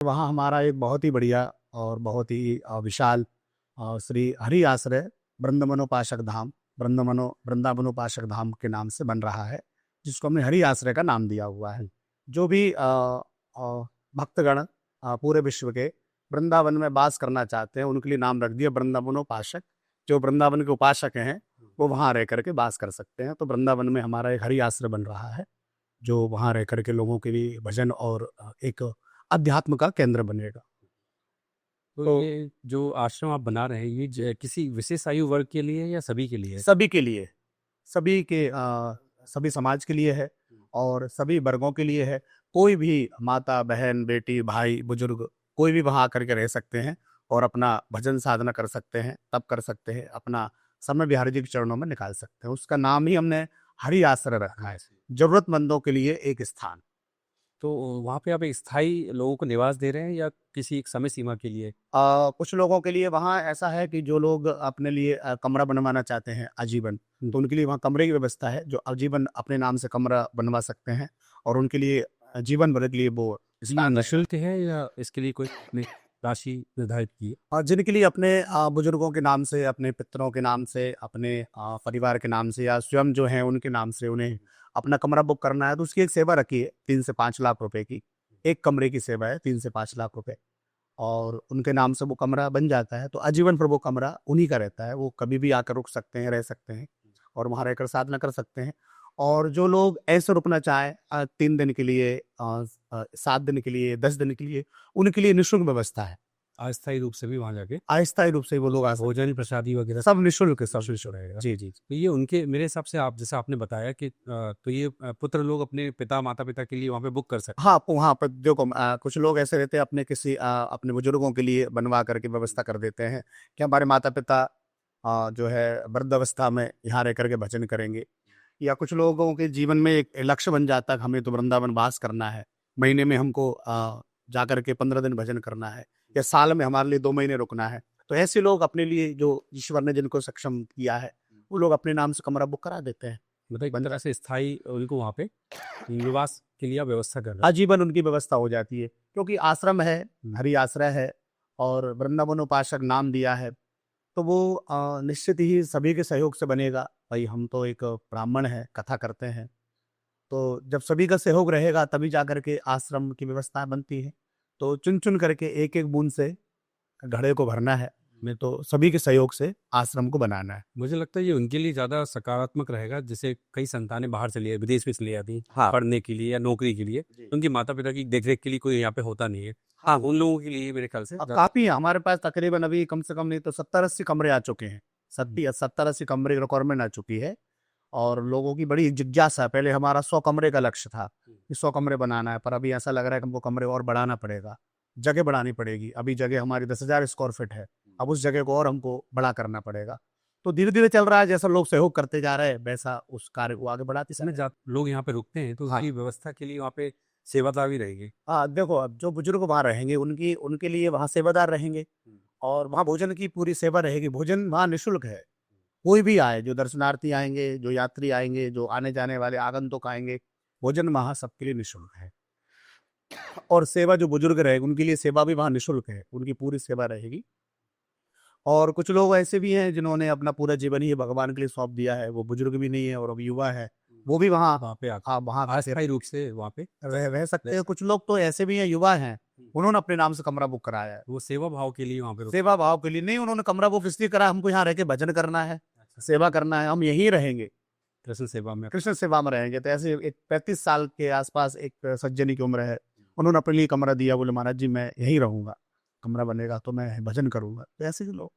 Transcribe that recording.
वहाँ हमारा एक बहुत ही बढ़िया और बहुत ही विशाल श्री हरि आश्रय वृंदावनोपासक धाम वृंदावनोपासक धाम के नाम से बन रहा है, जिसको हमने हरि आश्रय का नाम दिया हुआ है। जो भी भक्तगण पूरे विश्व के वृंदावन में वास करना चाहते हैं, उनके लिए नाम रख दिया वृंदावनोपासक। जो वृंदावन के उपासक हैं वो वहाँ रह करके वास कर सकते हैं। तो वृंदावन में हमारा एक हरि आश्रय बन रहा है, जो वहाँ रह करके लोगों के लिए भजन और एक अध्यात्म का केंद्र बनेगा। तो ये जो आश्रम आप बना रहे हैं, ये किसी विशेष आयु वर्ग के लिए है या सभी के लिए है? सभी के लिए, सभी के सभी समाज के लिए है और सभी वर्गों के लिए है। कोई भी माता, बहन, बेटी, भाई, बुजुर्ग कोई भी वहाँ आकर के रह सकते हैं और अपना भजन साधना कर सकते हैं, तप कर सकते हैं, अपना समय बिहारी जी के चरणों में निकाल सकते हैं। उसका नाम ही हमने हरि आश्रय रखा है, जरूरतमंदों के लिए एक स्थान। तो वहाँ पे आप एक स्थायी लोगों को निवास दे रहे हैं या किसी एक समय सीमा के लिए? कुछ लोगों के लिए वहाँ ऐसा है कि जो लोग अपने लिए कमरा बनवाना चाहते हैं आजीवन, तो उनके लिए वहाँ कमरे की व्यवस्था है, जो आजीवन अपने नाम से कमरा बनवा सकते हैं और उनके लिए जीवन भर के लिए वो स्थान निःशुल्क है या इसके लिए कोई आपने राशि निर्धारित की है? और जिनके लिए अपने बुजुर्गों के नाम से, अपने पितरों के नाम से, अपने परिवार के नाम से या स्वयं जो है उनके नाम से उन्हें अपना कमरा बुक करना है, तो उसकी एक सेवा रखी है 3 से 5 लाख रुपए की। एक कमरे की सेवा है 3 से 5 लाख रुपए और उनके नाम से वो कमरा बन जाता है। तो आजीवन पर वो कमरा उन्हीं का रहता है, वो कभी भी आकर रुक सकते हैं, रह सकते हैं और वहाँ रहकर साधना कर सकते हैं। और जो लोग ऐसे रुकना चाहें 3 दिन के लिए 7 दिन के लिए, 10 दिन के लिए, उनके लिए निःशुल्क व्यवस्था है। अस्थायी रूप से भी वहाँ जाके अस्थायी रूप से वो लोग आ सकते हैं। भोजन प्रसादी वगैरह सब निःशुल्क है, सब निःशुल्क रहेगा। जी, जी। तो ये उनके मेरे हिसाब से आप जैसा आपने बताया कि तो ये पुत्र लोग अपने पिता माता पिता के लिए वहाँ पे बुक कर सकते हाँ, वहाँ पर देखो कुछ लोग ऐसे रहते हैं अपने किसी अपने बुजुर्गों के लिए बनवा करके व्यवस्था कर देते हैं कि हमारे माता-पिता जो है वृद्धावस्था में यहाँ रह करके भजन करेंगे। या कुछ लोगों के जीवन में एक लक्ष्य बन जाता है कि हमें तो वृंदावन वास करना है। महीने में हमको जाकर के 15 दिन भजन करना है या साल में हमारे लिए 2 महीने रुकना है। तो ऐसे लोग अपने लिए जो ईश्वर ने जिनको सक्षम किया है, वो लोग अपने नाम से कमरा बुक करा देते हैं। मतलब एक तरह से स्थायी उनको वहाँ पे निवास के लिए आप व्यवस्था कर रहे हैं। आजीवन उनकी व्यवस्था हो जाती है क्योंकि आश्रम है, हरि आश्रय है और वृंदावनोपासक नाम दिया है, तो वो निश्चित ही सभी के सहयोग से बनेगा। भाई हम तो एक ब्राह्मण हैं, कथा करते हैं, तो जब सभी का सहयोग रहेगा तभी जाकर के आश्रम की व्यवस्था बनती है। तो चुन-चुन करके एक-एक बूंद से घड़े को भरना है, में तो सभी के सहयोग से आश्रम को बनाना है। मुझे लगता है ये उनके लिए ज़्यादा सकारात्मक रहेगा, जैसे कई संतानें बाहर चली विदेश में चली जाती हैं हाँ। पढ़ने के लिए या नौकरी के लिए, उनके माता पिता की देखरेख के लिए कोई यहाँ पे होता नहीं है। हाँ, उन लोगों के लिए मेरे ख्याल से काफ़ी है, हमारे पास तकरीबन अभी कम से कम नहीं तो 70-80 कमरे आ चुके हैं। 70-80 कमरे की रिक्वायरमेंट आ चुकी है और लोगों की बड़ी जिज्ञासा है। पहले हमारा 100 कमरे का लक्ष्य था कि 100 कमरे बनाना है, पर अभी ऐसा लग रहा है कि हमको कमरे और बढ़ाना पड़ेगा, जगह बढ़ानी पड़ेगी। अभी जगह हमारी 10,000 स्क्वायर फीट है, अब उस जगह को और हमको बड़ा करना पड़ेगा। तो धीरे-धीरे चल रहा है, जैसा लोग सहयोग करते जा रहे हैं, वैसा उस कार्य को आगे बढ़ाते इसमें चले। लोग यहाँ पे रुकते हैं तो हाँ। उसकी व्यवस्था के लिए वहाँ पे सेवादार भी रहेंगे। देखो अब जो बुजुर्ग वहाँ रहेंगे उनके लिए वहाँ सेवादार रहेंगे और वहाँ भोजन की पूरी सेवा रहेगी। भोजन वहाँ निःशुल्क है। कोई भी आए, जो दर्शनार्थी आएँगे, जो यात्री आएँगे, जो आने-जाने वाले आगंतुक आएँगे, भोजन वहाँ सबके लिए निःशुल्क है। और सेवा जो बुजुर्ग रहेंगे, उनके लिए सेवा भी वहाँ निःशुल्क है, उनकी पूरी सेवा रहेगी। और कुछ लोग ऐसे भी हैं जिन्होंने अपना पूरा जीवन ही भगवान के लिए सौंप दिया है, वो बुजुर्ग भी नहीं है और अब युवा है, वो भी वहाँ वहाँ पे वहाँ अस्थायी रूप से वहाँ पे रह सकते हैं। कुछ लोग तो ऐसे भी हैं, युवा हैं, उन्होंने अपने नाम से कमरा बुक कराया है। वो सेवा भाव के लिए वहाँ पे सेवा भाव के लिए नहीं, उन्होंने कमरा बुक इसलिए करा, हमको यहाँ रह के भजन करना है, सेवा करना है, हम यहीं रहेंगे, कृष्ण सेवा में। कृष्ण सेवा में रहेंगे। तो ऐसे एक 35 साल के आसपास एक सज्जनी की उम्र है, उन्होंने अपने लिए कमरा दिया, बोले महाराज जी मैं यहीं रहूँगा, कमरा बनेगा तो मैं भजन करूँगा। तो ऐसे ही लोग